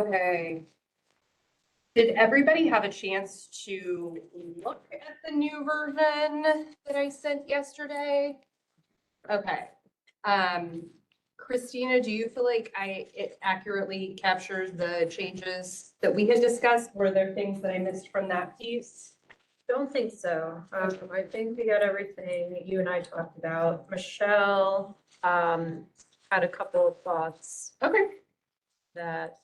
Okay. Did everybody have a chance to look at the new version that I sent yesterday? Okay. Christina, do you feel like it accurately captures the changes that we had discussed? Were there things that I missed from that piece? Don't think so. I think we got everything that you and I talked about. Michelle, had a couple of thoughts Okay. that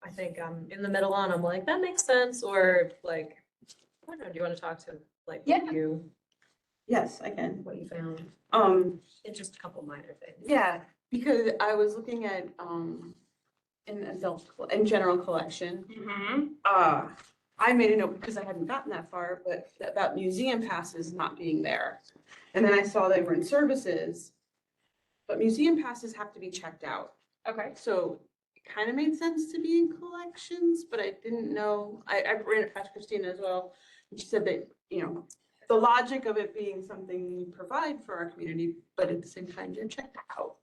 I think I'm in the middle on. I'm like, that makes sense, or like, I don't know, do you want to talk to like Yeah. you, Yes, I can. what you found? It's just a couple minor things. Yeah, because I was looking at, in general collection, I made a note because I hadn't gotten that far, but about museum passes not being there. And then I saw they were in services, but museum passes have to be checked out. Okay. So it kind of made sense to be in collections, but I didn't know, I ran it past Christina as well. And she said that, the logic of it being something we provide for our community, but at the same time, you're checked out.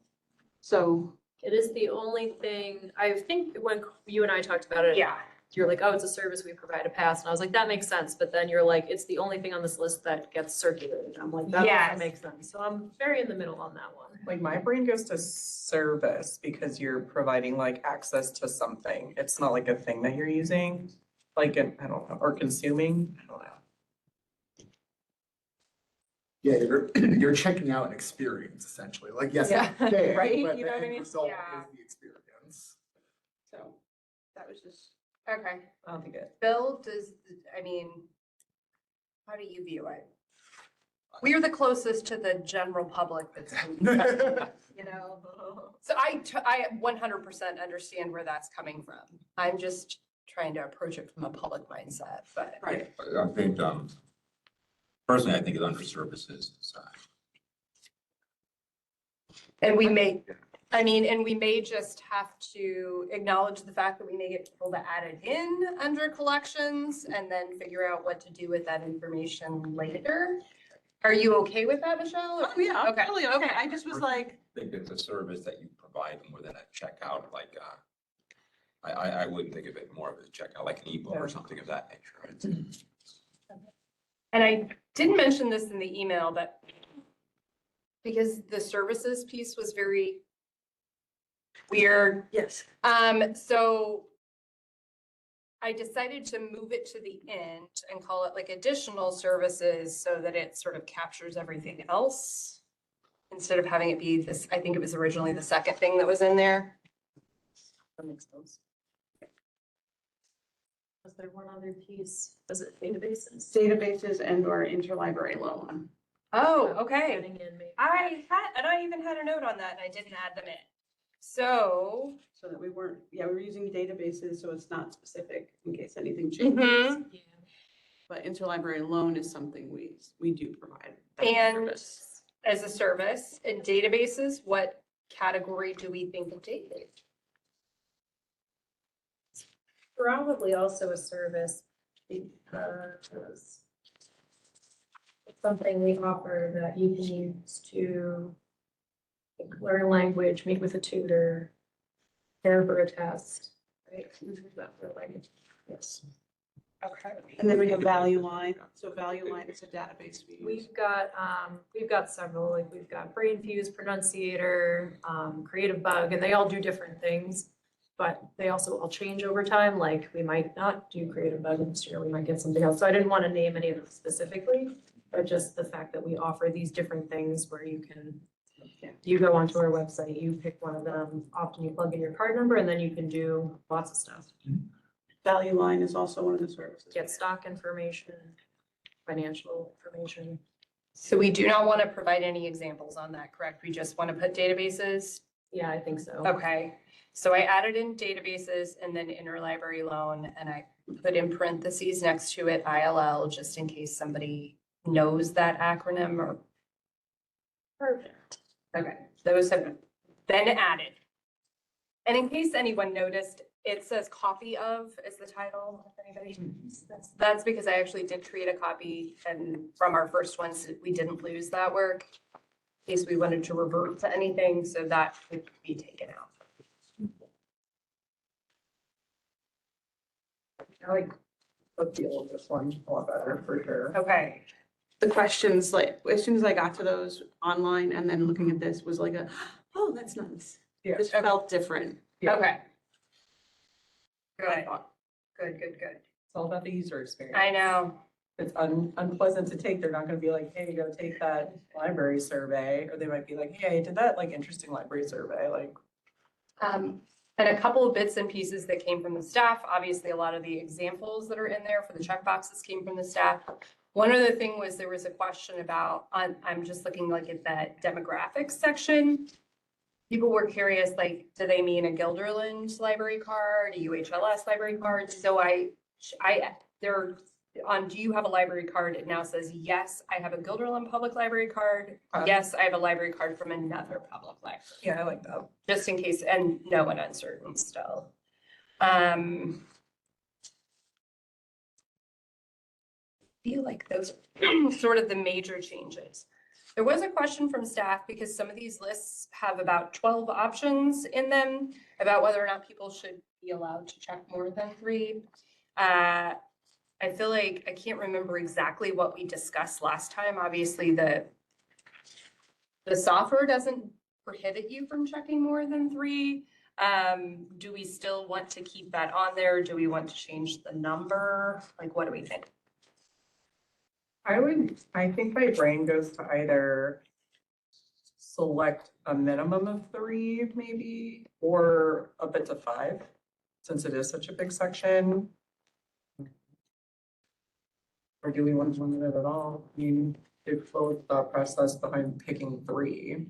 So. It is the only thing, I think when you and I talked about it. Yeah. You're like, oh, it's a service, we provide a pass. And I was like, that makes sense. But then you're like, it's the only thing on this list that gets circulated. I'm like, that Yes. doesn't make sense. So I'm very in the middle on that one. Like my brain goes to service because you're providing like access to something. It's not like a thing that you're using, like, I don't know, or consuming, I don't know. Yeah, you're checking out an experience essentially, like, yes, Yeah, okay, right? but You the know what I end mean? result Yeah. is the experience. So that was just. Okay. I don't think it. Bill, how do you view it? We are the closest to the general public that's, you know? So I 100% understand where that's coming from. I'm just trying to approach it from a public mindset, but. Right. I think, personally, I think it's under services. And we may just have to acknowledge the fact that we may get people to add it in under collections and then figure out what to do with that information later. Are you okay with that, Michelle? Oh, yeah, I'm Okay, totally okay. okay. I just was like, I think it's a service that you provide more than a checkout, like, I wouldn't think of it more of a checkout, like an ebook or something of that nature. It's- And I didn't mention this in the email, but because the services piece was very weird. yes. So I decided to move it to the end and call it like additional services so that it sort of captures everything else. Instead of having it be this, I think it was originally the second thing that was in there. That makes sense. Was there one other piece? Was it databases? Databases and or interlibrary loan. Oh, okay. Adding in maybe. I even had a note on that and I didn't add them in. So. So that we were using databases, so it's not specific in case anything changes. Mhm. Yeah. But interlibrary loan is something we do provide. that And service. as a service in databases, what category do we think of database? Probably also a service because it's something we offer that you can use to learn a language, meet with a tutor, prepare for a test, right? That for language. Yes. Okay. And then we have Value Line. So Value Line is a database we use. We've got several, like we've got BrainFuse, Pronunciator, Creative Bug, and they all do different things. But they also all change over time, like we might not do Creative Bug this year, we might get something else. So I didn't want to name any of them specifically, but just the fact that we offer these different things where you go onto our website, you pick one of them, often you plug in your card number, and then you can do lots of stuff. Value Line is also one of the services. Get stock information, financial information. So we do not want to provide any examples on that, correct? We just want to put databases? Yeah, I think so. Okay, so I added in databases and then interlibrary loan, and I put in parentheses next to it ILL, just in case somebody knows that acronym or. Perfect. Okay, those have been added. And in case anyone noticed, it says copy of is the title, if anybody, that's because I actually did create a copy and from our first ones, we didn't lose that work. In case we wanted to revert to anything, so that could be taken out. I like the feel of this one a lot better for sure. Okay, The questions, like, as soon as I got to those online and then looking at this was like oh, that's nice. Yeah. This felt different. Yeah. okay. I Good, thought good, good, good. It's all about the user experience. I know. It's unpleasant to take. They're not gonna be like, hey, go take that library survey, or they might be like, hey, I did that like interesting library survey, like. And a couple of bits and pieces that came from the staff, obviously a lot of the examples that are in there for the checkboxes came from the staff. One other thing was there was a question about, I'm just looking like at that demographics section. People were curious, like, do they mean a Guilderland library card, a UHLS library card? So they're on, do you have a library card? It now says, yes, I have a Guilderland Public Library card. Yes, I have a library card from another public library. Yeah, I like that. Just in case, and no one uncertain still. Feel like those are sort of the major changes. There was a question from staff because some of these lists have about 12 options in them about whether or not people should be allowed to check more than 3. I feel like I can't remember exactly what we discussed last time. Obviously, the software doesn't prohibit you from checking more than 3. Do we still want to keep that on there? Do we want to change the number? Like, what do we think? I think my brain goes to either select a minimum of 3 maybe, or up it to 5, since it is such a big section. Or do we want to limit it at all? I mean, what was the thought process behind picking 3?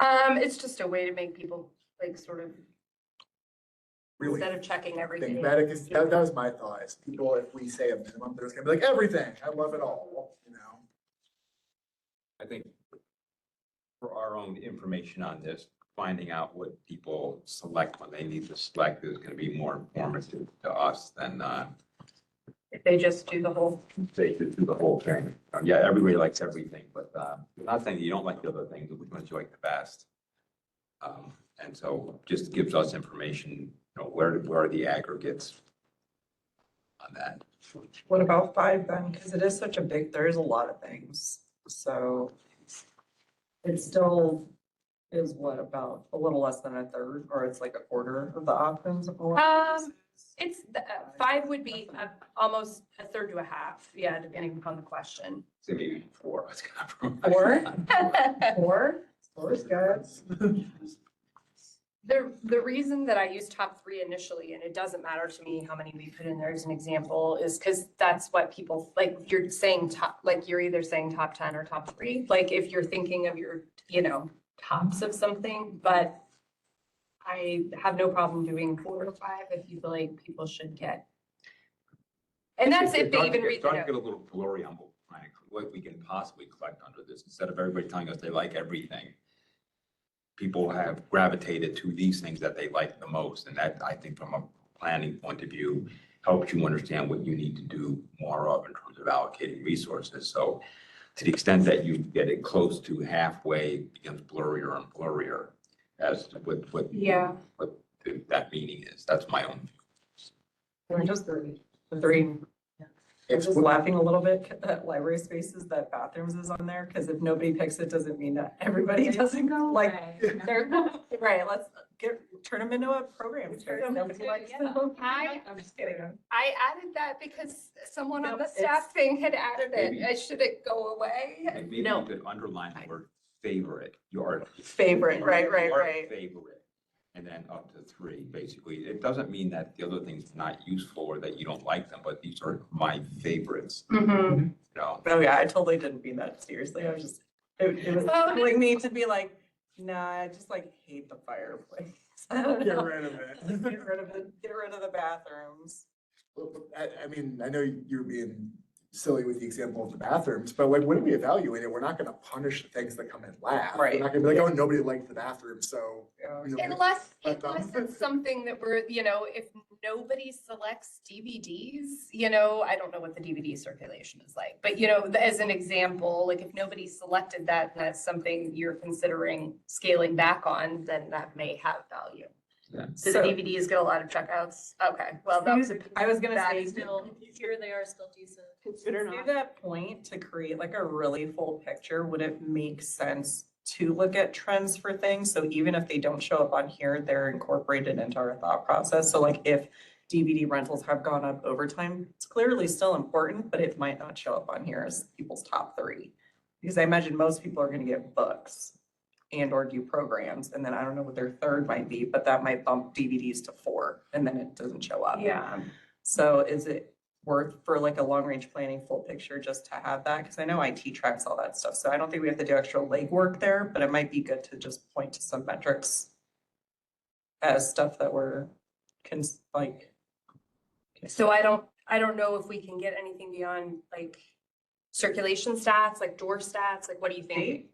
It's just a way to make people like sort of, Really instead of checking everything. think about it, because that was my thought, is people, if we say a minimum, they're just gonna be like, everything, I love it all, you know? I think for our own information on this, finding out what people select when they need to select is gonna be more informative to us than, If they just do the whole, they could do the whole thing. Yeah, everybody likes everything, but, I'm not saying you don't like the other things, but which ones you like the best. And so just gives us information, you know, where are the aggregates on that. What about 5 then? Because it is such a big, there is a lot of things, so. It still is what, about a little less than a third, or it's like a quarter of the options of all. it's, 5 would be almost a third to a half, yeah, depending upon the question. So maybe 4. 4? 4? 4 is good. The reason that I use top 3 initially, and it doesn't matter to me how many we put in there as an example, is because that's what people, like, you're saying top, like, you're either saying top 10 or top 3, like, if you're thinking of your, tops of something, but I have no problem doing 4 or 5 if you feel like people should get. And that's if they even read the Starting to get note. a little blurry on what we can possibly collect under this, instead of everybody telling us they like everything. People have gravitated to these things that they like the most, and that, I think, from a planning point of view, helps you understand what you need to do more of in terms of allocating resources. So to the extent that you get it close to halfway, it becomes blurrier and blurrier as to what Yeah, that meaning is. That's my own view. Or just 3. The 3. I'm just laughing a little bit at library spaces, that bathrooms is on there, because if nobody picks it, doesn't mean that everybody doesn't go, like, they're, right, let's turn them into a program. Nobody likes them. I'm just kidding. I added that because someone on the Nope, staff thing had added Maybe. it. Should it go away? And maybe you could underline the word favorite, your. Favorite, right, your right. Favorite, and then up to 3, basically. It doesn't mean that the other things are not useful or that you don't like them, but these are my favorites, Mm-hmm. you know? Oh, yeah, I totally didn't mean that seriously. I was just, it was Oh, like me to be like, nah, I just like hate the fireplace. I don't Get know. rid of it. Get rid of the bathrooms. I mean, I know you're being silly with the example of the bathrooms, but like when we evaluate it, we're not gonna punish the things that come in last. Right. We're not gonna be like, oh, nobody liked the bathroom, so. you know, Unless, Let them- unless it's something that we're, if nobody selects DVDs, I don't know what the DVD circulation is like, but as an example, like if nobody selected that, and that's something you're considering scaling back on, then that may have value. Yeah. So the So- DVDs get a lot of checkouts? Okay, well, that was. I was gonna that say, is Still, here they are still decent. Consider to not. that point, to create like a really full picture, would it make sense to look at trends for things? So even if they don't show up on here, they're incorporated into our thought process. So like if DVD rentals have gone up over time, it's clearly still important, but it might not show up on here as people's top three. Because I imagine most people are gonna get books and or do programs, and then I don't know what their third might be, but that might bump DVDs to 4, and then it doesn't show up. Yeah. So is it worth for like a long range planning full picture just to have that? Because I know IT tracks all that stuff, so I don't think we have to do extra legwork there, but it might be good to just point to some metrics as stuff that we're like. So I don't know if we can get anything beyond like circulation stats, like door stats, like what do you think?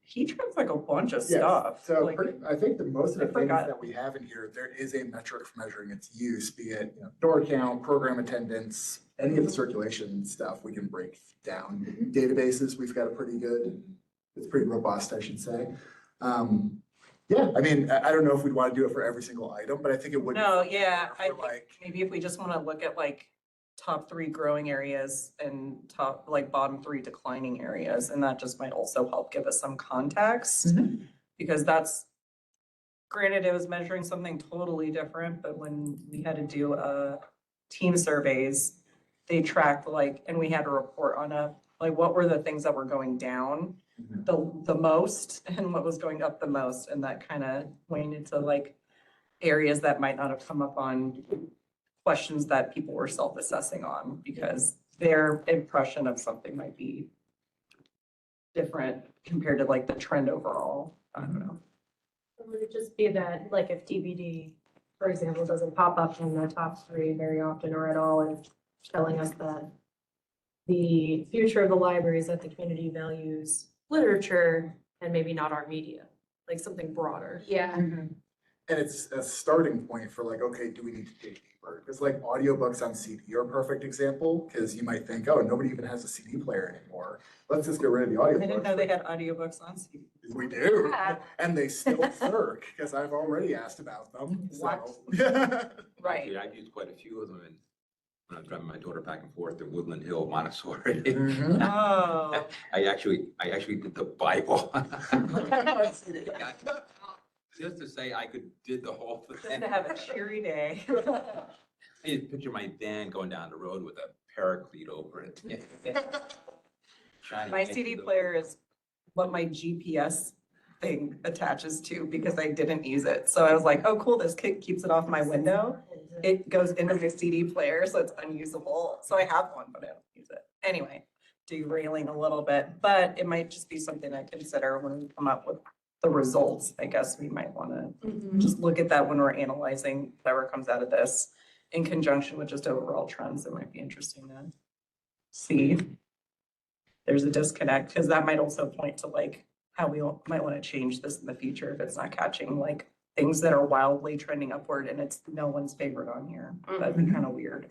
He tracks like a bunch of Yes, stuff. so like- I think that most of the I things forgot. that we have in here, there is a metric for measuring its use, be it, door count, program attendance, any of the circulation stuff we can break down. Databases, we've got a pretty good, it's pretty robust, I should say. Yeah, I mean, I don't know if we'd want to do it for every single item, but I think it would. be No, fun yeah, for, I think like, maybe if we just want to look at like top 3 growing areas and bottom 3 declining areas, and that just might also help give us some context. Because that's, granted, it was measuring something totally different, but when we had to do team surveys, they tracked and we had a report on what were the things that were going down the most and what was going up the most, and that kind of pointed to areas that might not have come up on questions that people were self-assessing on, because their impression of something might be different compared to the trend overall. I don't know. It would just be that, if DVD, for example, doesn't pop up in the top 3 very often or at all, and telling us that the future of the library is that the community values literature and maybe not our media, something broader. Yeah. And it's a starting point for okay, do we need to dig deeper? Because audiobooks on CD are a perfect example, because you might think, oh, nobody even has a CD player anymore. Let's just get rid of the I audiobooks. didn't know they had audiobooks on CD. We do, Yeah. and they still work, because I've already asked about them, so. Right. Actually, I've used quite a few of them when I was driving my daughter back and forth to Woodland Hill, Montessori. Mhm. Oh. I actually did the Bible. Just to say I did the whole Just thing. to have a cheery day. I just picture my van going down the road with a paraclete over it. Shining My into CD the- player is what my GPS thing attaches to, because I didn't use it. So I was like, oh, cool, this keeps it off my window. It goes into my CD player, so it's unusable. So I have one, but I don't use it. Anyway, derailing a little bit, but it might just be something I consider when we come up with the results. I guess we might want to just look at that when we're analyzing whatever comes out of this in conjunction with just overall trends. It might be interesting to see. There's a disconnect, because that might also point to how we might want to change this in the future if it's not catching things that are wildly trending upward and it's no one's favorite on here. That'd be kind of weird.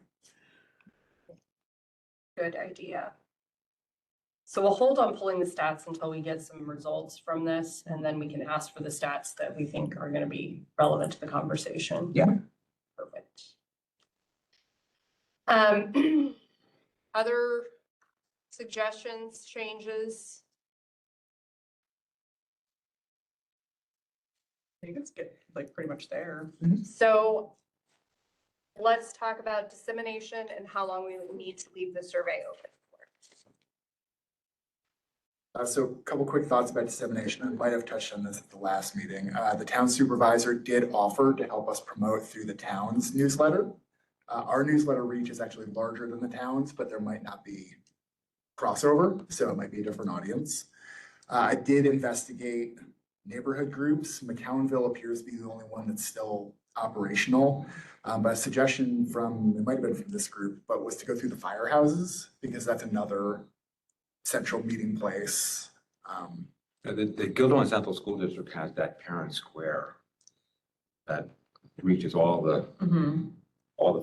Good idea. So we'll hold on pulling the stats until we get some results from this, and then we can ask for the stats that we think are gonna be relevant to the conversation. Yeah. Perfect. Other suggestions, changes? I think it's good, pretty much there. So let's talk about dissemination and how long we would need to leave the survey open for. So a couple quick thoughts about dissemination. I might have touched on this at the last meeting. The town supervisor did offer to help us promote through the town's newsletter. Our newsletter reach is actually larger than the town's, but there might not be crossover, so it might be a different audience. I did investigate neighborhood groups. McCownville appears to be the only one that's still operational. But a suggestion from, it might have been from this group, but was to go through the firehouses because that's another central meeting place. The Gilderland Central School District has that parent square that reaches all the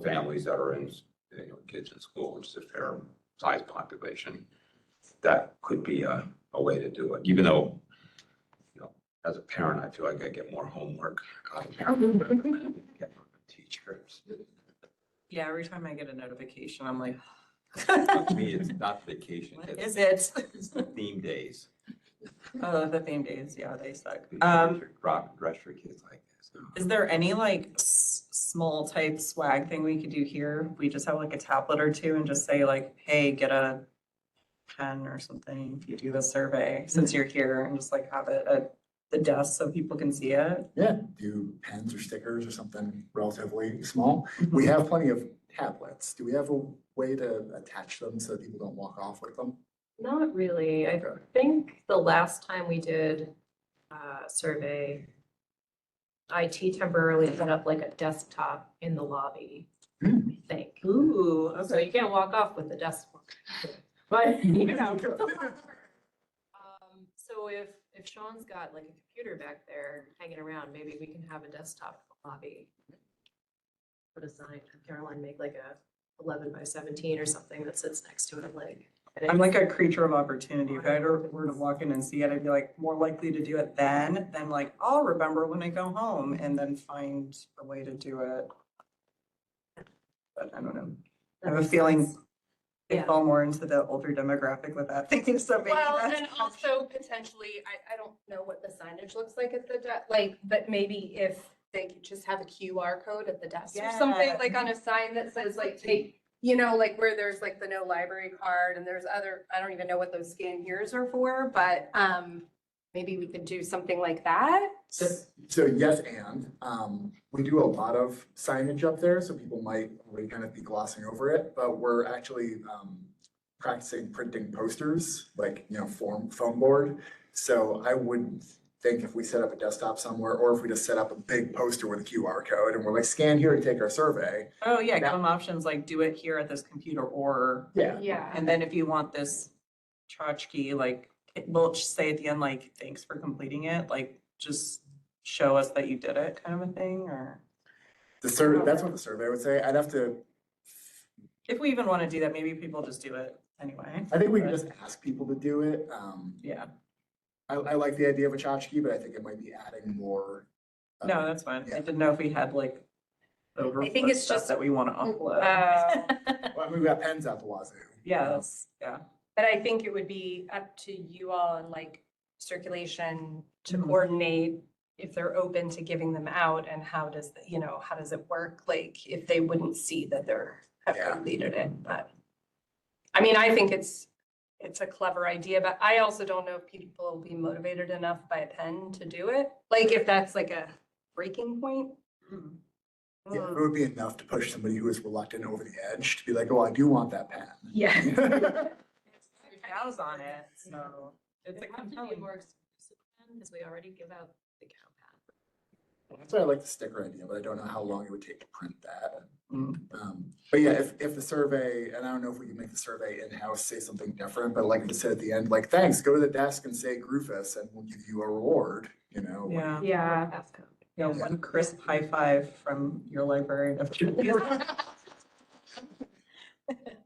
families that are in, kids in school, which is a fair size population. That could be a way to do it, even though, as a parent, I feel like I get more homework out of parent get from the teachers. Yeah, every time I get a notification, I'm like, To me, it's not vacation, what it's is it? the theme days. Oh, the theme days, yeah, they suck. Dress your kids like this. Is there any like small type swag thing we could do here? We just have like a tablet or two and just say like, hey, get a pen or something if you do the survey, since you're here, and just like have it at the desk so people can see it. Yeah, do pens or stickers or something relatively small. We have plenty of tablets. Do we have a way to attach them so that people don't walk off with them? Not really. I Okay. think the last time we did a survey, IT temporarily set up like a desktop in the lobby, I think. Ooh, So you can't walk off with the desktop. But, you know. So if Sean's got like a computer back there hanging around, maybe we can have a desktop in the lobby. Put a sign, Caroline, make like a 11 by 17 or something that sits next to it, like. I'm like a creature of opportunity. If I were to walk in and see it, I'd be like more likely to do it then than like, I'll remember when I go home and then find a way to do it. But I don't know. I have a feeling they Yeah. fall more into the older demographic with that thinking, so maybe Well, that's. and also potentially, I don't know what the signage looks like at the, like, but maybe if they could just have a QR code at the desk or something, Yeah. like on a sign that says like, take, like where there's like the no library card and there's other, I don't even know what those scan here's are for, but maybe we could do something like that. So yes, and we do a lot of signage up there, so people might already kind of be glossing over it, but we're actually practicing printing posters, like, foam board. So I would think if we set up a desktop somewhere, or if we just set up a big poster with a QR code and we're like, scan here to take our survey. Oh, yeah, give them options like do it here at this computer or, Yeah. Yeah. and then if you want this tchotchke, like, we'll just say at the end, like, thanks for completing it, like, just show us that you did it kind of a thing, or The survey, that's what the survey would say. I'd have to, if we even want to do that, maybe people just do it anyway. I think we can But, just ask people to do it. Yeah, I like the idea of a tchotchke, but I think it might be adding more. no, that's fine. Yeah. I didn't know if we had like I think it's stuff just, that we want to upload. Well, I mean, we got pens out the wazoo. Yeah, that's, yeah. but I think it would be up to you all and like circulation to Mhm. coordinate if they're open to giving them out and how does, how does it work? Like if they wouldn't see that have Yeah. completed it, but. I mean, I think it's a clever idea, but I also don't know if people will be motivated enough by a pen to do it. Like if that's like a breaking point. Mm. Yeah, it would be enough to push somebody who is reluctant over the edge to be like, oh, I do want that pen. Yeah. Cows on it, so it's It a have to be compelling. more exclusive because we already give out the cow pad. That's why I like the sticker idea, but I don't know how long it would take to print that. Mm. But yeah, if the survey, and I don't know if we can make the survey in-house say something different, but like I said at the end, like, thanks, go to the desk and say Groofus and we'll give you a reward, like- Yeah, Yeah. Passcode. yeah, one crisp high five from your librarian of choice.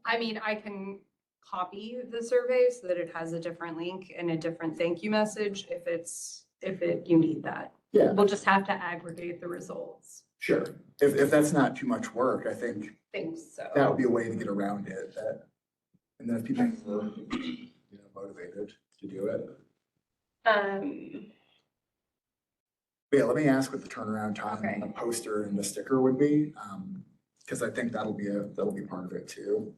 I mean, I can copy the survey so that it has a different link and a different thank you message if you need that. Yeah, We'll just have to aggregate the results. sure. If that's not too much work, I think Think so. that would be a way to get around it, and then if people were, motivated to do it. But yeah, let me ask what the turnaround time on a poster and a sticker would be, because I think that'll be part of it too.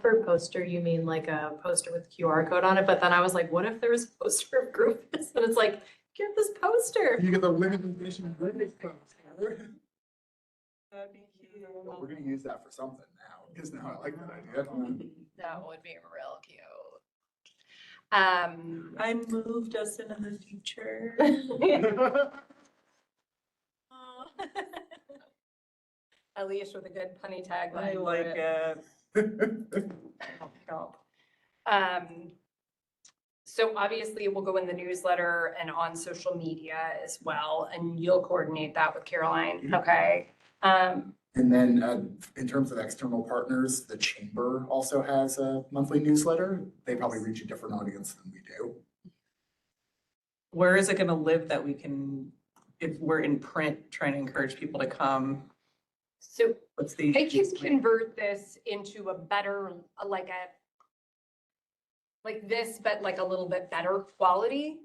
For poster, you mean like a poster with QR code on it, but then I was like, what if there was a poster of Groofus? And it's like, get this poster. You get the limited edition Groofus poster. We're gonna use that for something now, because now I like that idea. That would be real cute. I moved us into the future. Alicia with a good punny I tagline. for like it. it. Help. So obviously we'll go in the newsletter and on social media as well, and you'll coordinate that with Caroline, okay? And then in terms of external partners, the chamber also has a monthly newsletter. They probably reach a different audience than we do. Where is it gonna live that we can, if we're in print, trying to encourage people to come, So what's the? I can convert this into a better, like this, but like a little bit better quality.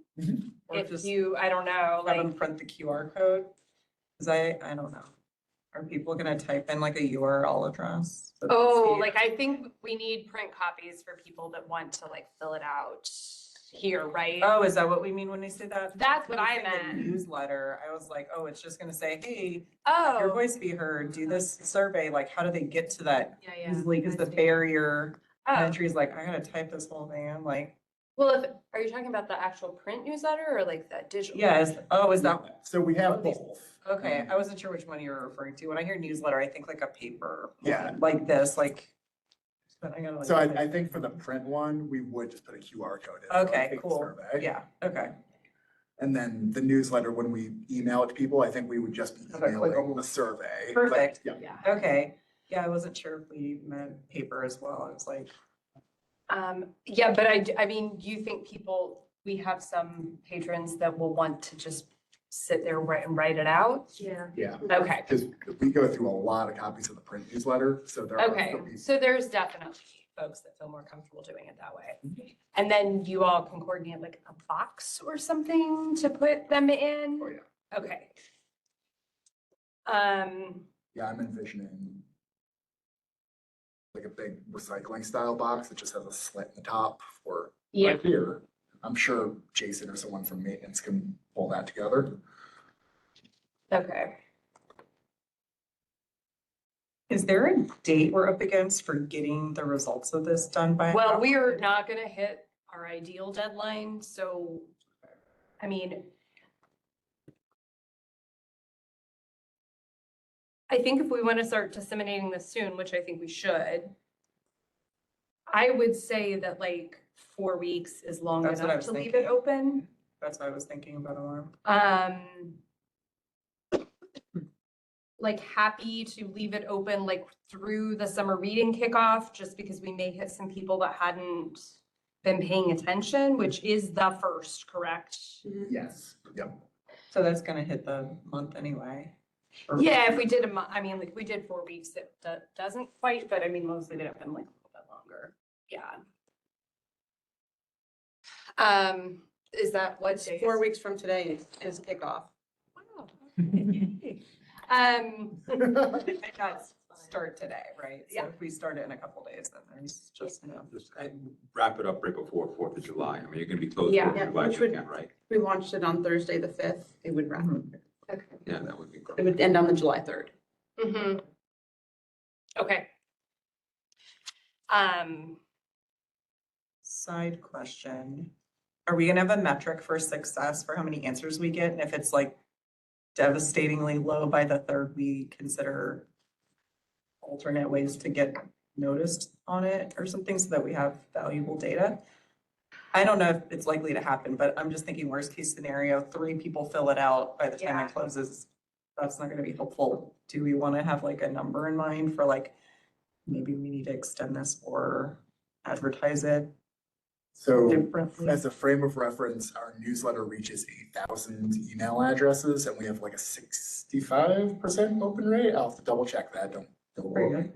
Or If just you, I don't know, have like, them print the QR code? Cause I don't know. Are people gonna type in like a URL address? so they oh, see it? like I think we need print copies for people that want to like fill it out here, right? Oh, is that what we mean when we say that? That's what I When you say the meant. Newsletter, I was like, oh, it's just gonna say, hey, your Oh, voice be heard, do this survey, like, how do they get to that Yeah, easily? Cause the I see. barrier oh, entry is like, I gotta type this whole thing, I'm like, well, are you talking about the actual print newsletter or like the digital? yeah, is that, So we have These- both. okay, I wasn't sure which one you were referring to. When I hear newsletter, I think like a paper. Yeah. Like this, like. But I gotta like. So I think for the print one, we would just put a QR code in. so Okay, take the cool. survey. Yeah, okay. And then the newsletter, when we email it to people, I think we would just be Have a emailing clickable. the survey. but Perfect. Yeah. Yeah. Okay, yeah, I wasn't sure if we meant paper as well. I was like, Yeah, but I mean, do you think we have some patrons that will want to just sit there and write it out? Yeah. Yeah, Okay, because we go through a lot of copies of the print newsletter, so there are. okay, some people- so there's definitely folks that feel more comfortable doing it that way. And then you all can coordinate like a box or something to put them in? Oh, yeah. Okay. Yeah, I'm envisioning like a big recycling style box that just has a slit in the top for Yeah, right here. I'm sure Jason or someone from maintenance can pull that together. okay. is there a date we're up against for getting the results of this done by? Well, we are not gonna hit our ideal deadline, so, I mean, I think if we want to start disseminating this soon, which I think we should, I would say that like 4 weeks is long That's what I enough was to leave thinking. it open. That's what I was thinking about alarm. Like happy to leave it open like through the summer reading kickoff, just because we may hit some people that hadn't been paying attention, which is the first, correct? Yes, yep. So that's gonna hit the month anyway. Or- Yeah, if we did I mean, like, we did 4 weeks, it doesn't quite, but I mean, mostly did it been like a little bit longer, yeah. Is that what day? 4 weeks from today is kickoff. Wow. It does start today, right? So Yeah. if we start it in a couple days, then there's just, you know. Just wrap it up right before 4th of July. I mean, you're gonna be closed Yeah. 4th Yeah, of July which would- weekend, right? We launched it on Thursday, the 5th. It would wrap. Okay. Yeah, that would be great. It would end on the July 3rd. Mm-hmm. Okay. Side question. Are we gonna have a metric for success for how many answers we get? And if it's like devastatingly low by the third, we consider alternate ways to get noticed on it or something so that we have valuable data? I don't know if it's likely to happen, but I'm just thinking worst case scenario, 3 people fill it out by the time Yeah. it closes. That's not gonna be helpful. Do we wanna have like a number in mind for like, maybe we need to extend this or advertise it So differently? as a frame of reference, our newsletter reaches 8,000 email addresses and we have like a 65% open rate. I'll have to double check that. Don't Very worry.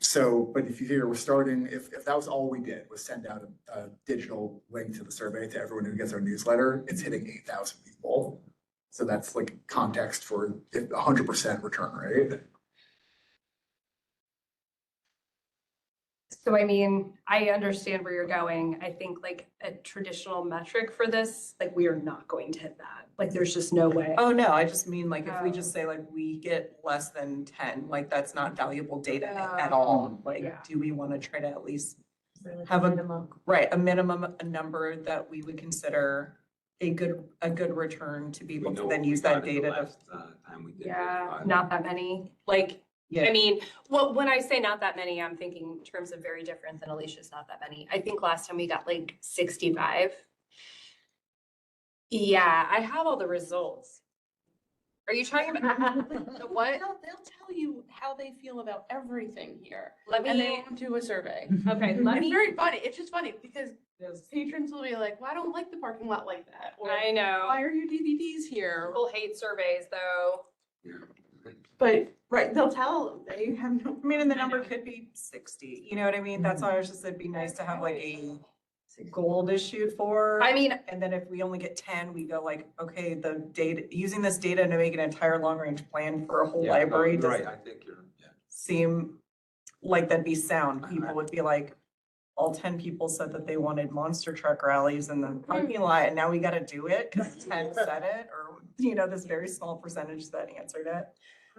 So, but if you figure we're starting, if that was all we did was send out a digital link to the survey to everyone who gets our newsletter, it's hitting 8,000 people. So that's like context for 100% return rate. So I mean, I understand where you're going. I think like a traditional metric for this, like we are not going to hit that. Like there's just no way. Oh, no, I just mean like if we Oh. just say like we get less than 10, like that's not valuable data at Oh, all. Like, yeah. do we want to try to at least So like have a- minimum. right, a minimum, a number that we would consider a good return to be We able to know then what we use got that in the data to. last, time we did this, Yeah, right? not that many. Like, I Yeah, mean, well, when I say not that many, I'm thinking in terms of very different than Alicia's not that many. I think last time we got like 65. Yeah, I have all the results. Are you talking about the what? They'll tell you how they feel about everything here, Let and they me, won't do a survey. okay, let It's me, very funny. It's just funny because patrons will be like, well, I don't like the parking lot like that. Or I know. why are your DVDs here? People hate surveys though. But, right, they'll tell, they have no. I mean, and the number could be 60, you know what I mean? That's Mm-hmm. why I was just, it'd be nice to have like a goal to shoot for. I mean, And then if we only get 10, we go like, okay, the data, using this data to make an entire long range plan for a whole Yeah, no, library you're right, doesn't I think you're, yeah. seem like that'd be sound. People would be like, all 10 people said that they wanted monster truck rallies in the parking lot, and now we gotta do it because 10 said it, or, you know, this very small percentage that answered it.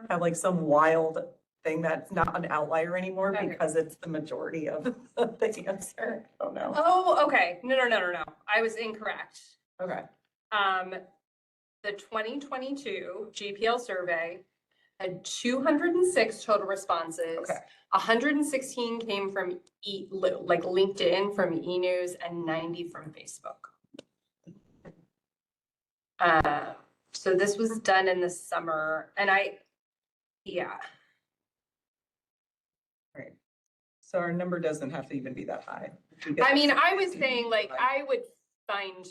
Have like some wild thing that's not an outlier anymore Okay. because it's the majority of the answer. Oh, no. oh, okay. No. I was incorrect. Okay. The 2022 GPL survey had 206 total responses. Okay. 116 came from like LinkedIn, from eNews, and 90 from Facebook. So this was done in the summer, and yeah. Right. So our number doesn't have to even be that high. We get I mean, the- I was saying like, I would find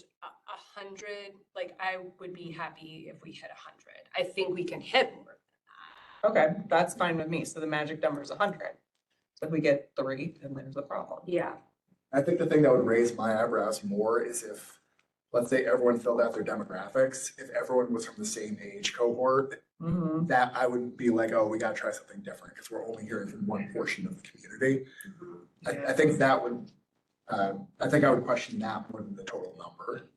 100, like I would be happy if we hit 100. I think we can hit more. Okay, that's fine with me. So the magic number is 100. So if we get 3, then there's a problem. Yeah. I think the thing that would raise my eyebrows more is if, let's say everyone filled out their demographics, if everyone was from the same age cohort, Mhm. that I would be like, oh, we gotta try something different because we're only hearing from one portion of the community. I think that would, I think I would question that more than the total number.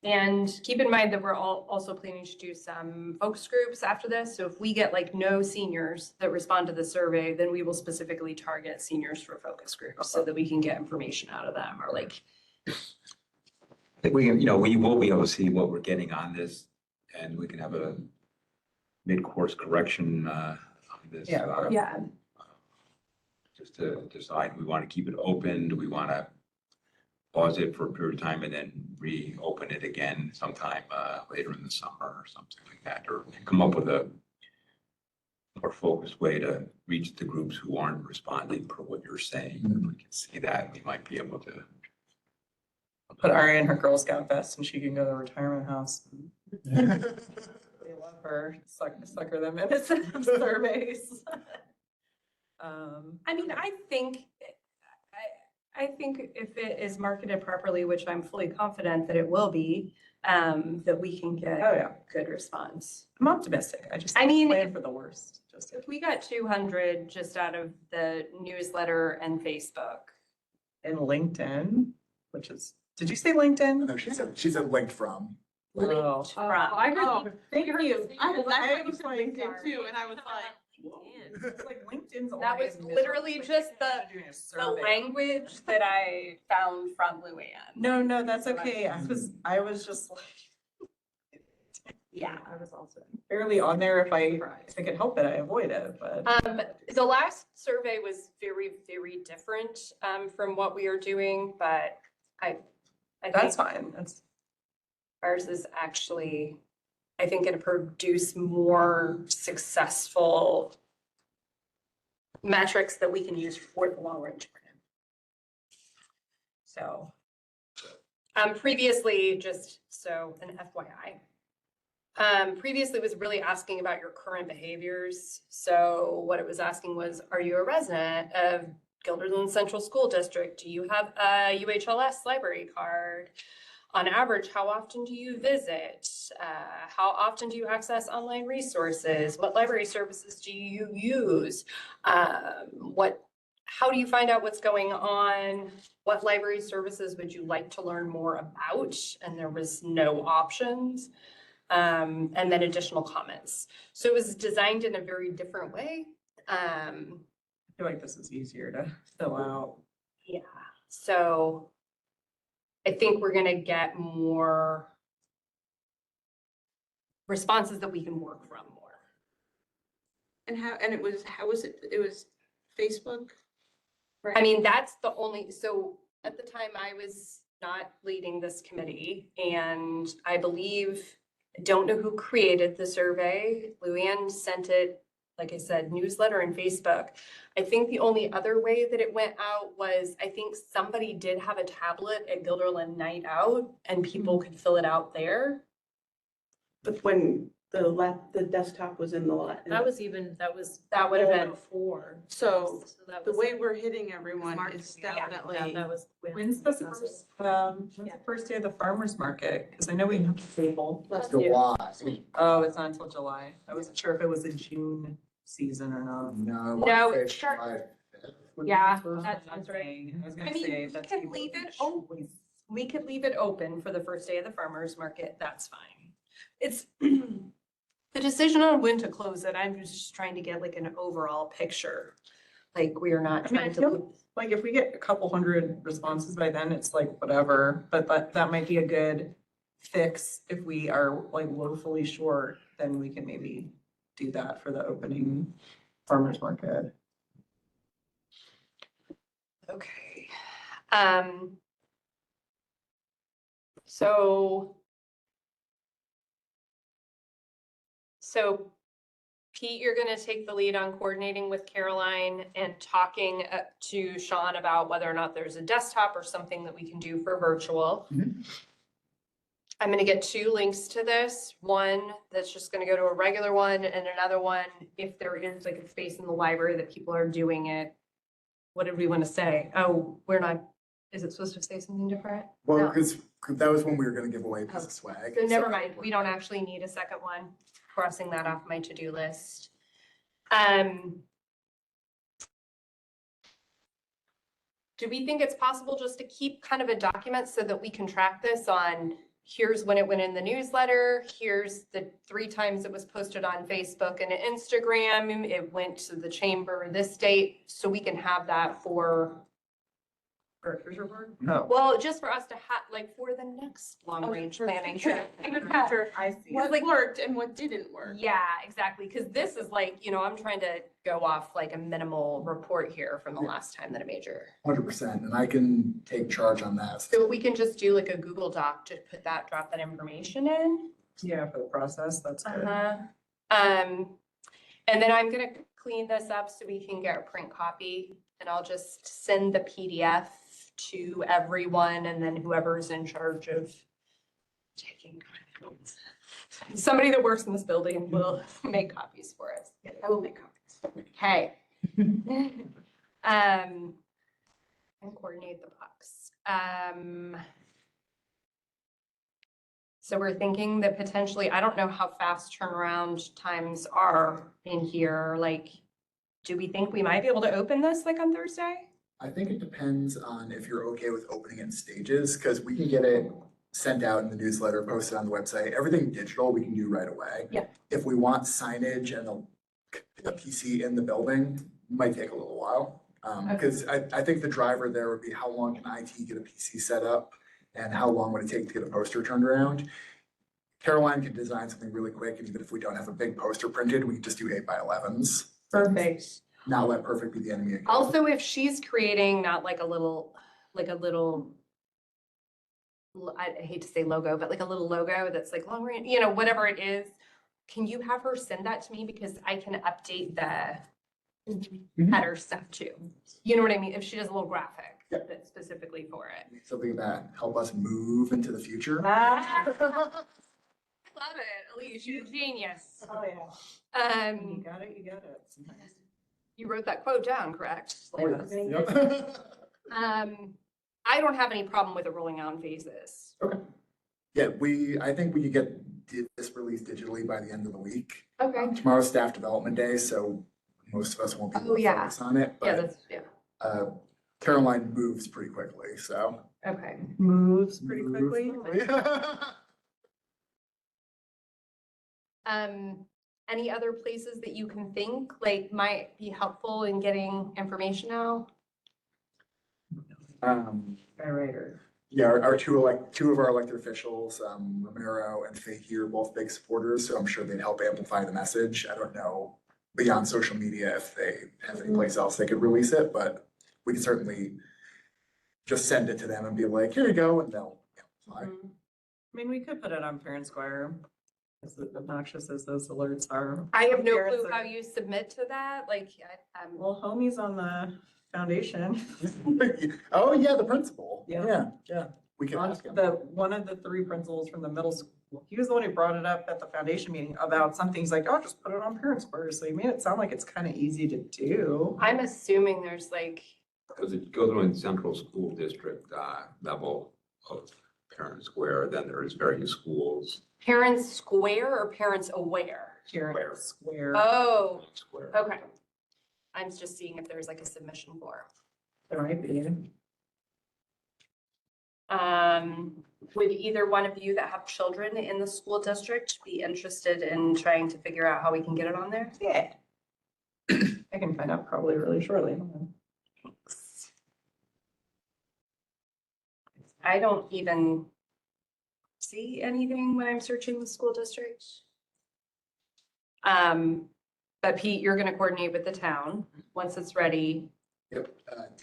And keep in mind that we're also planning to do some focus groups after this. So if we get like no seniors that respond to the survey, then we will specifically target seniors for focus groups so that we can get information out of them, or like, I think we, we will be able to see what we're getting on this, and we can have a mid-course correction, on this. Yeah. Yeah. Just to decide, we want to keep it open, do we want to pause it for a period of time and then reopen it again sometime, later in the summer or something like that, or come up with a more focused way to reach the groups who aren't responding per what you're saying. If we can see that, we might be able to. Put Aria in her Girl Scout vest and she can go to the retirement house. They love her, sucker them into some surveys. I mean, I think if it is marketed properly, which I'm fully confident that it will be, that we can Oh, get yeah. good response. I'm optimistic. I just I mean, plan for the worst. Just If we got 200 just out of the newsletter and Facebook. in LinkedIn, which is, did you say LinkedIn? No, she said linked from. Oh. linked Oh, from. I heard, Oh, Thank you. I was I actually was from LinkedIn too, and I was like, It's like LinkedIn's. That was literally just the language that I found from Luann. No, that's okay. I was just like Yeah. I was also. barely on there. If I could help it, I avoid it, but. The last survey was very, very different, from what we are doing, but I That's think fine. That's, ours is actually, I think, gonna produce more successful metrics that we can use for the long range plan. So, previously, just so an FYI, previously was really asking about your current behaviors. So what it was asking was, are you a resident of Guilderland Central School District? Do you have a UHLS library card? On average, how often do you visit? How often do you access online resources? What library services do you use? How do you find out what's going on? What library services would you like to learn more about? And there was no options. And then additional comments. So it was designed in a very different way. I feel like this is easier to fill out. Yeah, so I think we're gonna get more responses that we can work from more. And how was it? It was Facebook? I mean, that's the only, so at the time I was not leading this committee and I believe, I don't know who created the survey. Luann sent it, like I said, newsletter and Facebook. I think the only other way that it went out was, I think somebody did have a tablet at Guilderland Night Out and people could fill it out there. But when the desktop was in the. That was That would have been, before. So that the was way we're hitting everyone Mark- is yeah, definitely. That was. When's the first day of the farmer's market? Because I know we have a table. July. Oh, it's not until July. I wasn't sure if it was a June season or not. No. No, I'd say it's sure- July 5th would be Yeah, the first that one. sounds right. I was I gonna mean, say we that's. can leave it open. We could leave it open for the first day of the farmer's market, that's fine. It's the decision on when to close it, I'm just trying to get like an overall picture. Like, we are not I mean, I trying to. feel like if we get a couple hundred responses by then, it's like whatever, but that might be a good fix. If we are like woefully short, then we can maybe do that for the opening farmer's market. Okay. So. So Pete, you're gonna take the lead on coordinating with Caroline and talking to Sean about whether or not there's a desktop or something that we can do for virtual. Mhm. I'm gonna get 2 links to this. One that's just gonna go to a regular one and another one, if there is like a space in the library that people are doing it. What did we want to say? Oh, we're not, is it supposed to say something different? Well, No. because that was when we were gonna give away a piece of swag. So never mind, we don't actually need a second one, crossing that off my to-do list. Do we think it's possible just to keep kind of a document so that we can track this on, here's when it went in the newsletter, here's the 3 times it was posted on Facebook and Instagram, it went to the chamber this date, so we can have that for, Director's report? No. well, just for us to have, like, for the next long-range planning trip. I see. Well, What like- worked and what didn't work. Yeah, exactly, because this is like, I'm trying to go off like a minimal report here from the last time that a major. 100%, and I can take charge on that. So we can just do like a Google Doc to drop that information in. Yeah, for the process, that's good. Uh-huh. And then I'm gonna clean this up so we can get a print copy, and I'll just send the PDF to everyone, and then whoever's in charge of taking notes. Somebody that works in this building will make copies for us. I will make copies. Okay. And coordinate the pucks. So we're thinking that potentially, I don't know how fast turnaround times are in here, like, do we think we might be able to open this like on Thursday? I think it depends on if you're okay with opening in stages, because we can get it sent out in the newsletter, posted on the website. Everything digital we can do right away. Yeah. If we want signage and a PC in the building, might take a little while. Because I think the driver there would be how long can IT get a PC set up and how long would it take to get a poster turned around? Caroline could design something really quick, and even if we don't have a big poster printed, we could just do 8x11s. Perfect. Not let perfect be the enemy of good. Also, if she's creating not like a little, I hate to say logo, but like a little logo that's like long range, whatever it is, can you have her send that to me? Because I can update the header stuff too. You know what I mean? If she does a little graphic Yeah. that's specifically for it. Something that help us move into the future. I love it, Elise, you're a genius. Oh, yeah. You Um, got it, you got it. you wrote that quote down, correct? Oh, yes. Yep. I don't have any problem with it rolling out in phases. Yeah, I think we could get this released digitally by the end of the week. Okay. Tomorrow's staff development day, so most of us won't be able Oh, to yeah. focus on it, Yeah, but yeah, Caroline moves pretty quickly, so. okay. Moves pretty quickly. Any other places that you can think like might be helpful in getting information out? By writer. Yeah, our two of our elected officials, Romero and Fahey are both big supporters, so I'm sure they'd help amplify the message. I don't know beyond social media if they have any place else they could release it, but we can certainly just send it to them and be like, here you go, and they'll amplify. I mean, we could put it on Parent Square, as obnoxious as those alerts are. I have no Parents clue are- how you submit to that, like, Well, homie's on the foundation. Oh, yeah, the principal. Yeah. Yeah. We can ask him. One of the three principals from the middle school, he was the one who brought it up at the foundation meeting about something. He's like, oh, just put it on Parent Square. So he made it sound like it's kind of easy to do. I'm assuming there's like, Because it goes on in central school district, level of Parent Square, then there's various schools. Parents Square or Parents Aware? Parent Square. Oh, Square. okay. I'm just seeing if there's like a submission form. There might be. Would either one of you that have children in the school district be interested in trying to figure out how we can get it on there? Yeah. I can find out probably really shortly. I don't even see anything when I'm searching the school district. But Pete, you're gonna coordinate with the town once it's ready Yep.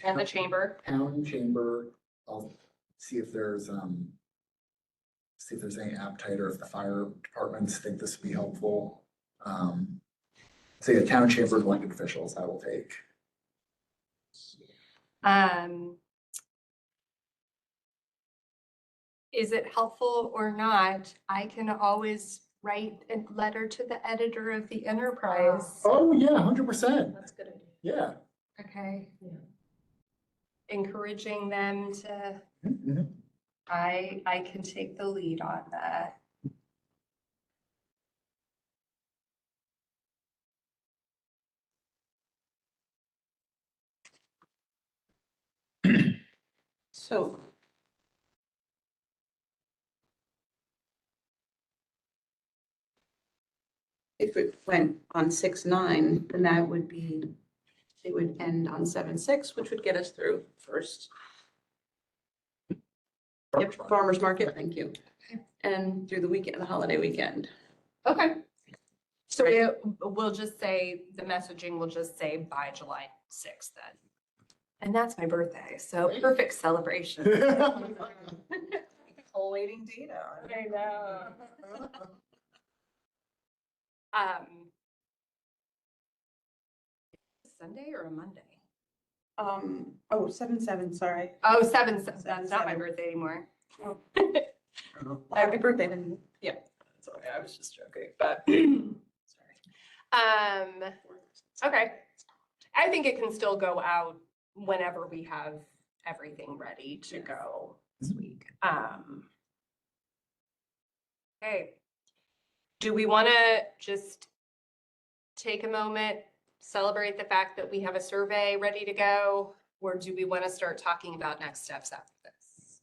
and the chamber. Town chamber, I'll see if there's any appetite or if the fire departments think this would be helpful. Say a town chamber of elected officials, I will take. Is it helpful or not? I can always write a letter to the editor of the Enterprise. Oh, yeah, 100%. That's a good idea. Yeah. Okay. Yeah. Encouraging them to, Mhm. I can take the lead on that. So. If it went on 6/9, then that would be, it would end on 7/6, which would get us through first. Yep, farmer's market, thank you. And through the weekend, the holiday weekend. Okay. So we'll just say, the messaging will just say by July 6th then. And that's my birthday, so perfect celebration. Collating data. I know. Sunday or a Monday? Oh, 7/7, sorry. Oh, 7, that's not my 7. birthday anymore. Happy birthday then. Sorry, I was just joking, but. Okay. I think it can still go out whenever we have everything ready to go this week. Okay. Do we want to just take a moment, celebrate the fact that we have a survey ready to go? Or do we want to start talking about next steps after this?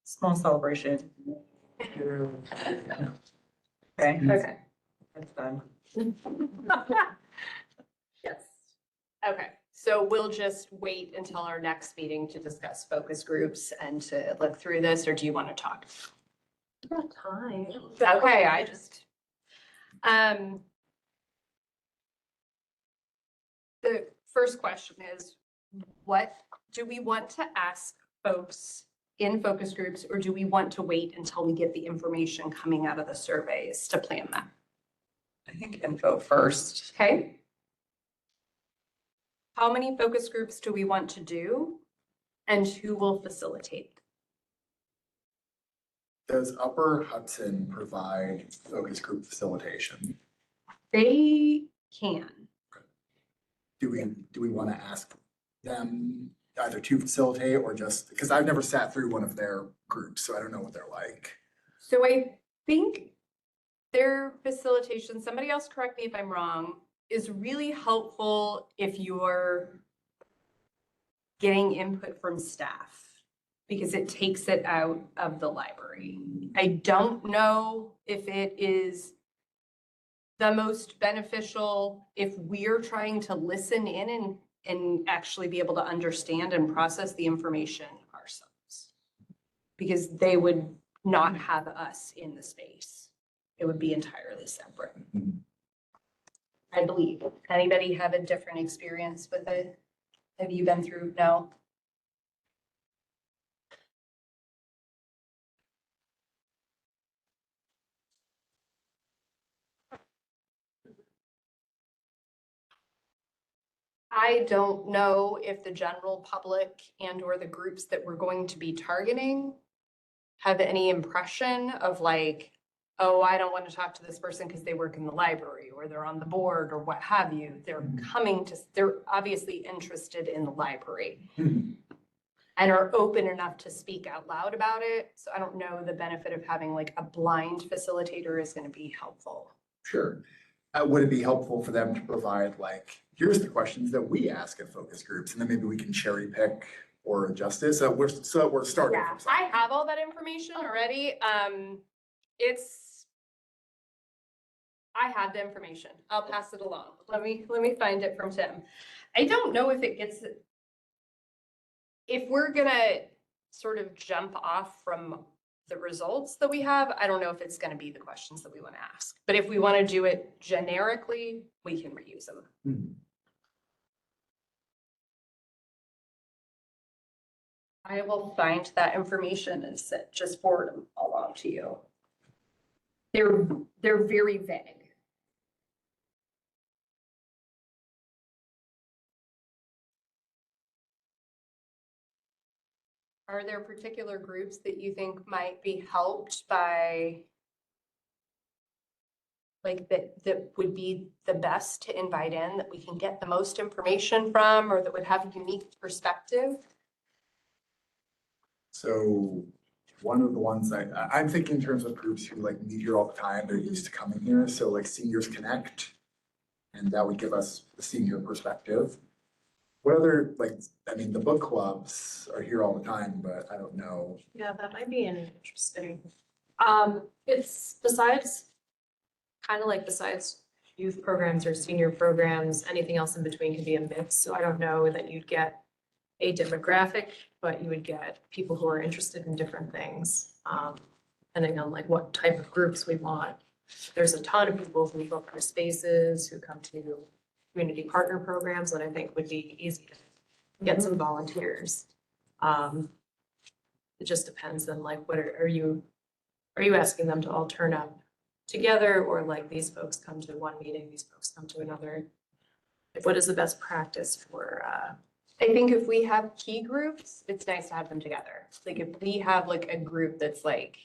Small celebration. Okay, Okay. that's done. Yes. Okay, so we'll just wait until our next meeting to discuss focus groups and to look through this, or do you want to talk? Time. Okay, I just, the first question is, what do we want to ask folks in focus groups, or do we want to wait until we get the information coming out of the surveys to plan that? I think info first. Okay. How many focus groups do we want to do? And who will facilitate? Does Upper Hudson provide focus group facilitation? They can. Do we want to ask them either to facilitate or just, because I've never sat through one of their groups, so I don't know what they're like. So I think their facilitation, somebody else correct me if I'm wrong, is really helpful if you're getting input from staff, because it takes it out of the library. I don't know if it is the most beneficial if we're trying to listen in and actually be able to understand and process the information ourselves. because they would not have us in the space. It would be entirely separate. Mhm. I believe. Anybody have a different experience with it? Have you been through? No? I don't know if the general public and or the groups that we're going to be targeting have any impression of like, oh, I don't want to talk to this person because they work in the library or they're on the board or what have you. They're they're obviously interested in the library Mhm. and are open enough to speak out loud about it. So I don't know the benefit of having like a blind facilitator is going to be helpful. Sure. Would it be helpful for them to provide like, here's the questions that we ask at focus groups, and then maybe we can cherry pick or adjust it? So we're starting Yeah, from something. I have all that information already. I have the information. I'll pass it along. Let me find it from Tim. I don't know if it gets, if we're gonna sort of jump off from the results that we have, I don't know if it's gonna be the questions that we want to ask. But if we want to do it generically, we can reuse them. Mhm. I will find that information and just forward them along to you. They're very vague. Are there particular groups that you think might be helped by like that would be the best to invite in, that we can get the most information from, or that would have a unique perspective? So one of the ones I'm thinking in terms of groups who like meet here all the time, they're used to coming here. So like Seniors Connect, and that would give us the senior perspective. What other, like, I mean, the book clubs are here all the time, but I don't know. Yeah, that might be an interesting. It's besides youth programs or senior programs, anything else in between can be a mix. So I don't know that you'd get a demographic, but you would get people who are interested in different things. Depending on like what type of groups we want. There's a ton of people who look for spaces, who come to community partner programs that I think would be easy to get some volunteers. It just depends on like, what are you asking them to all turn up together, or like these folks come to one meeting, these folks come to another? Like, what is the best practice for, I think if we have key groups, it's nice to have them together. Like if we have like a group that's like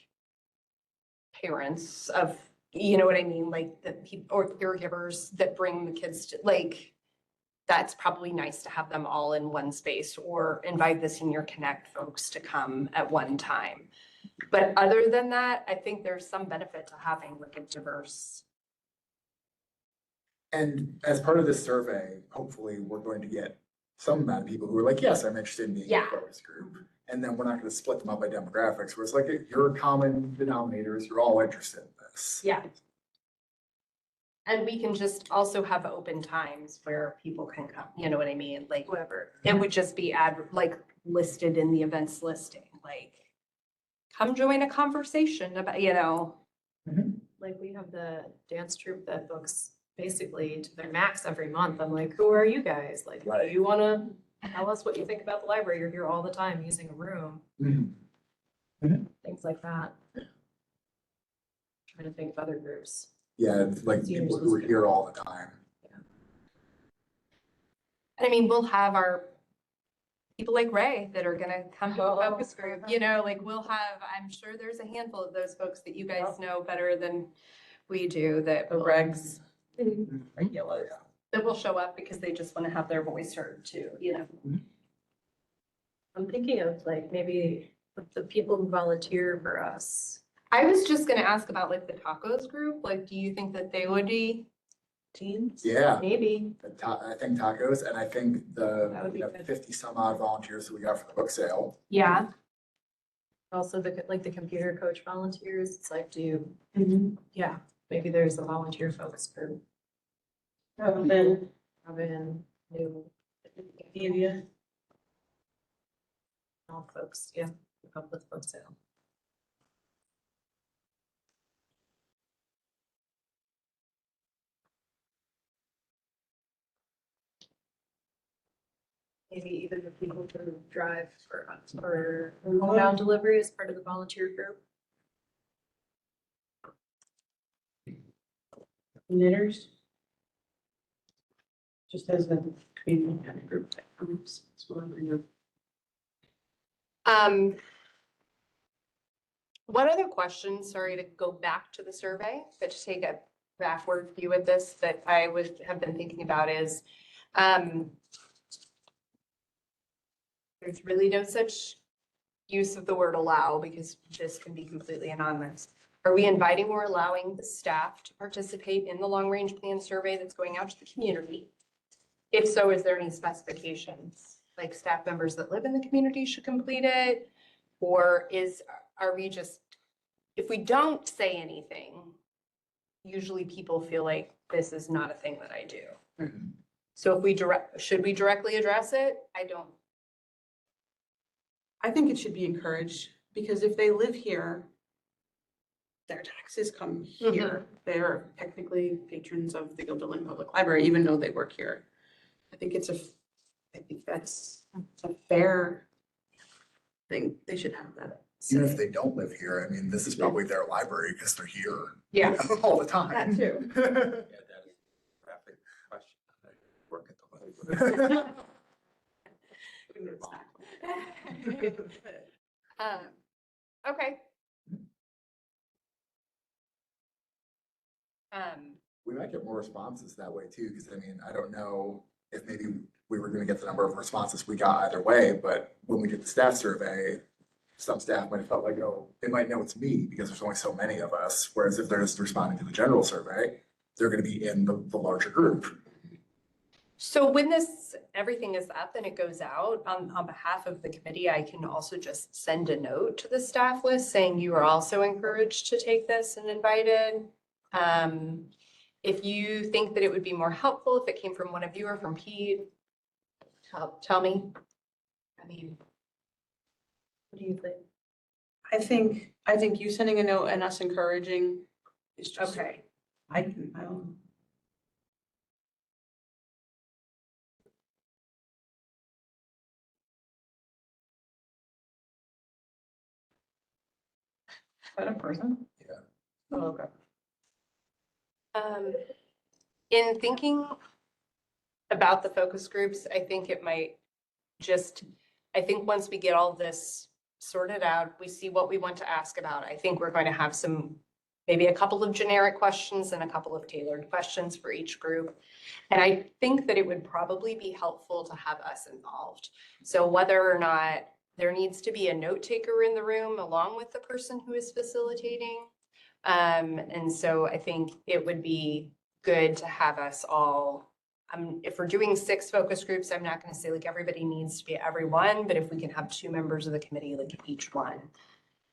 parents of, you know what I mean? Like the people or caregivers that bring the kids to, like, that's probably nice to have them all in one space, or invite the Senior Connect folks to come at one time. But other than that, I think there's some benefit to having like a diverse. And as part of this survey, hopefully we're going to get some amount of people who are like, yes, I'm interested in being in a Yeah. focus group. And then we're not gonna split them up by demographics, where it's like, your common denominators, you're all interested in this. Yeah. And we can just also have open times where people can come, you know what I mean? Like, whatever? it would just be like listed in the events listing, like, come join a conversation about, you know. Like we have the dance troupe that books basically to their max every month. I'm like, who are you guys? Like, do Right. you wanna tell us what you think about the library? You're here all the time using a room, Mhm. things like that. Trying to think of other groups. Yeah, it's like people who are here all the time. And I mean, we'll have our people like Ray that are gonna come to a focus group, you know, like we'll have, I'm sure there's a handful of those folks that you guys know better than we do that The will, regs, Mhm. regulars. that will show up because they just want to have their voice heard too, you know. I'm thinking of like maybe the people who volunteer for us. I was just gonna ask about like the tacos group, like, do you think that they would be teens? Yeah, Maybe. I think tacos, and I think That would be we have good. 50 some odd volunteers that we got for the book sale. Yeah. Also the computer coach volunteers, it's like, yeah, maybe there's a volunteer focus group. Then, Robin, new, Delia. all folks, yeah. Up with book sale. Maybe even the people who drive for homebound delivery as part of the volunteer group. Knitters. Just as a community kind of group. Groups. That's what I'm gonna- What other questions, sorry to go back to the survey, but to take a backward view at this that I have been thinking about is, there's really no such use of the word allow because this can be completely anonymous. Are we inviting or allowing the staff to participate in the long-range plan survey that's going out to the community? If so, is there any specifications? Like staff members that live in the community should complete it? Or are we just, if we don't say anything, usually people feel like this is not a thing that I do. Mhm. So if should we directly address it? I think it should be encouraged, because if they live here, their taxes come here. They are technically patrons of the Guilderland Public Library, even though they work here. I think that's a fair thing. They should have that. Even if they don't live here, I mean, this is probably their library because they're here. Yeah. All the time. That too. Yeah, that is a traffic question. I work at the library. Okay. We might get more responses that way too, because I mean, I don't know if maybe we were gonna get the number of responses we got either way, but when we did the staff survey, some staff might have felt like, oh, they might know it's me because there's only so many of us, whereas if they're just responding to the general survey, they're gonna be in the larger group. So when everything is up and it goes out, on behalf of the committee, I can also just send a note to the staff list saying you are also encouraged to take this and invited. If you think that it would be more helpful if it came from one of you or from Pete, tell me. I mean, What do you think? I think you sending a note and us encouraging is just. okay. I don't. Is that in person? Yeah. Oh, okay. In thinking about the focus groups, I think it might I think once we get all this sorted out, we see what we want to ask about. I think we're going to have maybe a couple of generic questions and a couple of tailored questions for each group. And I think that it would probably be helpful to have us involved. So whether or not there needs to be a note taker in the room along with the person who is facilitating. And so I think it would be good to have us all, if we're doing 6 focus groups, I'm not going to say like everybody needs to be at every one, but if we can have 2 members of the committee, like each one,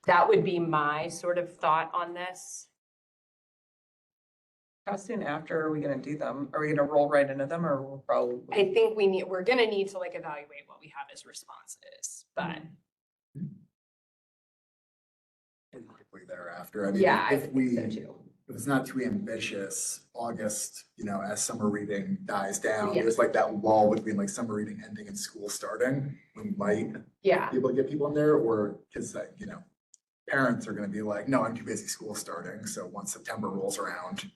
that would be my sort of thought on this. How soon after are we gonna do them? Are we gonna roll right into them or we'll probably? I think we're going to need to like evaluate what we have as responses, but Quickly thereafter, I mean, yeah, I if think so we, too. if it's not too ambitious, August, as summer reading dies down, Yeah. there's like that lull between like summer reading ending and school starting. We might Yeah, be able to get people in there, or kids that, parents are gonna be like, no, I'm too busy, school starting. So once September rolls around.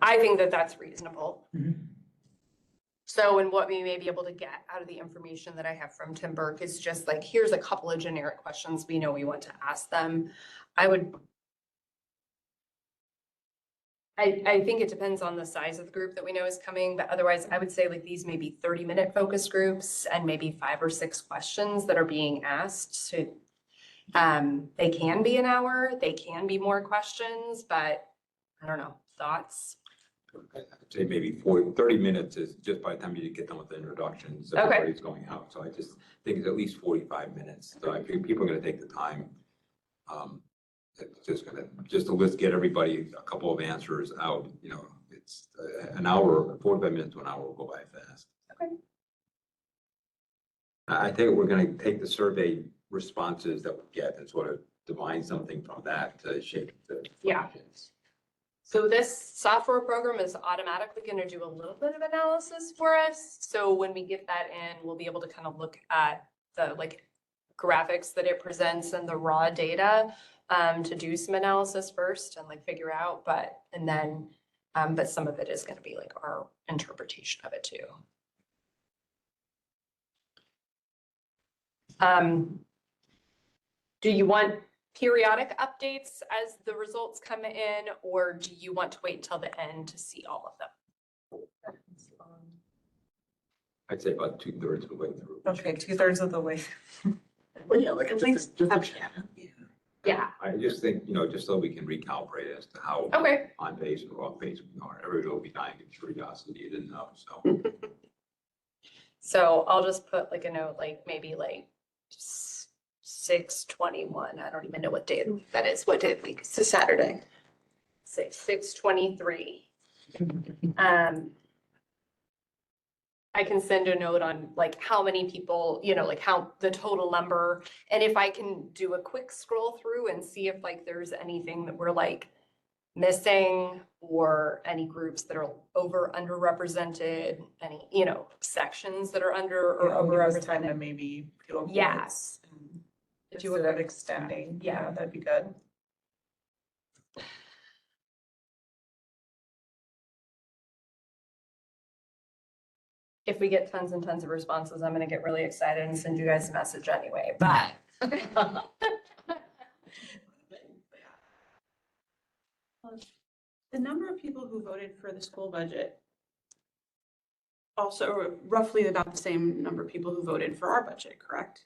I think that that's reasonable. Mhm. So, and what we may be able to get out of the information that I have from Tim Burke is just like, here's a couple of generic questions we know we want to ask them. I think it depends on the size of the group that we know is coming, but otherwise I would say like these may be 30-minute focus groups and maybe 5 or 6 questions that are being asked. So, they can be an hour, they can be more questions, but I don't know, thoughts? I'd say maybe 30 minutes is just by the time you get done with the introductions, Okay. everybody's going out. So I just think it's at least 45 minutes. So I think people are gonna take the time. It's just to get everybody a couple of answers out, it's an hour, 45 minutes to an hour will go by fast. Okay. I think we're gonna take the survey responses that we get and sort of divine something from that to shape the. Yeah. functions. So this software program is automatically going to do a little bit of analysis for us. So when we get that in, we'll be able to kind of look at the like graphics that it presents and the raw data to do some analysis first and like figure out, but some of it is going to be like our interpretation of it too. Do you want periodic updates as the results come in, or do you want to wait till the end to see all of them? I'd say about 2/3 of the way through. Okay, 2/3 of the way. Well, yeah, like At just, least just a have- chat. Yeah, I just think, just so we can recalibrate as to how okay. on base or off base we are. Everybody will be dying of curiosity, you didn't know, so. So I'll just put like a note, like maybe like 6/21. I don't even know what day of the week that is. What day of the week? It's a Saturday. 6/23. I can send a note on like how many people, like how the total number. And if I can do a quick scroll through and see if like there's anything that we're like missing or any groups that are underrepresented, any, sections that are under or Time to overrepresented. maybe do a Yeah. blitz and Do instead a of quick- extending. yeah. Yeah, that'd be good. If we get tons and tons of responses, I'm gonna get really excited and send you guys a message anyway, but. The number of people who voted for the school budget also roughly about the same number of people who voted for our budget, correct?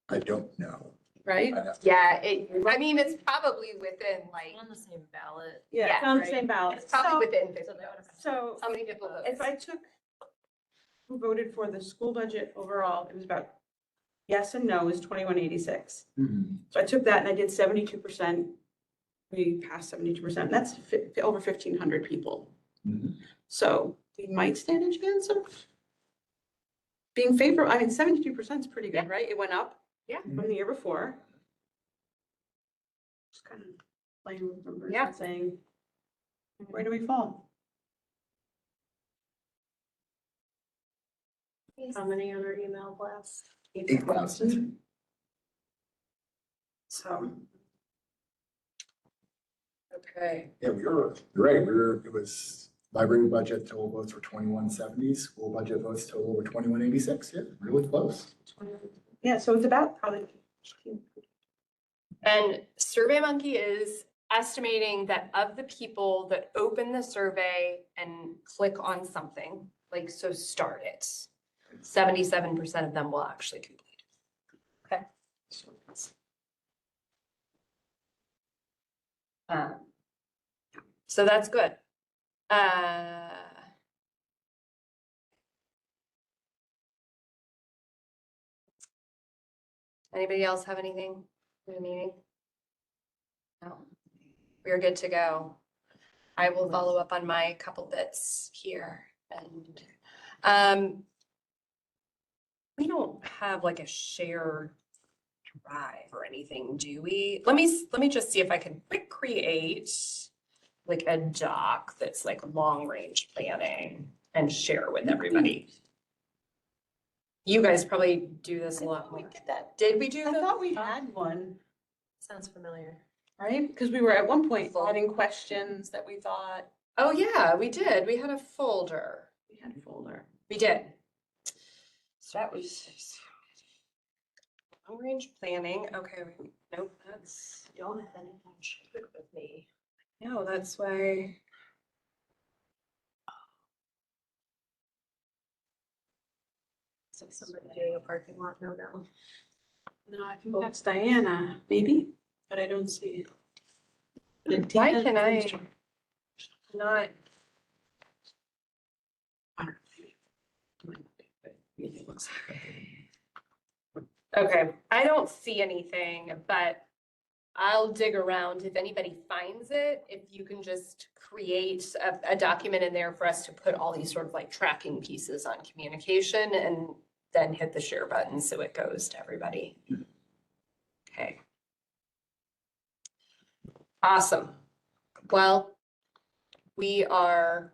I don't know. Right? I'd have to- Yeah, it's probably within like, On the same ballot. Yeah, it's on the right. same ballot. it's probably within 50. So that would have. So How many people voted? if I took who voted for the school budget overall, it was about yes and no is 2186. Mhm. So I took that and I did 72%. We passed 72%. That's over 1,500 people. Mhm. So we might stand a chance of being favorable. I mean, 72% is pretty good, right? It went up. Yeah. From the year before. Just kind of playing with numbers Yeah. and saying, where do we fall? How many other email blasts? 8,000. So. Okay. Yeah, you're right, it was library budget total votes were 2170, school budget votes total were 2186, yeah, really close. Yeah, so it's about probably. And SurveyMonkey is estimating that of the people that open the survey and click on something, like, so start it, 77% of them will actually complete. Okay. So that's good. Anybody else have anything for the meeting? No, we're good to go. I will follow up on my couple bits here and, we don't have like a shared drive or anything, do we? Let me just see if I can quick create like a doc that's like long range planning and share with everybody. You guys probably do this a lot more. Did we do I the? thought we had one, Sounds familiar. right? Because we were at one point adding questions that we thought Oh, yeah, we did. We had a folder. we had a folder. We did. So that was long range planning. Okay, nope, that's, Y'all have been shared with me. no, that's why. So somebody doing a parking lot, no. No, I think that's Diana, maybe, but I don't see it. Why can I not? Okay, I don't see anything, but I'll dig around. If anybody finds it, if you can just create a document in there for us to put all these sort of like tracking pieces on communication and then hit the share button so it goes to everybody. Awesome. Well, we are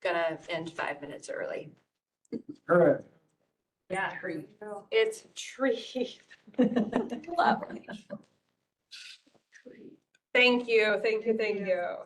gonna end 5 minutes early. All right. Yeah. It's a treat. Lovely. Thank you, thank you, thank you.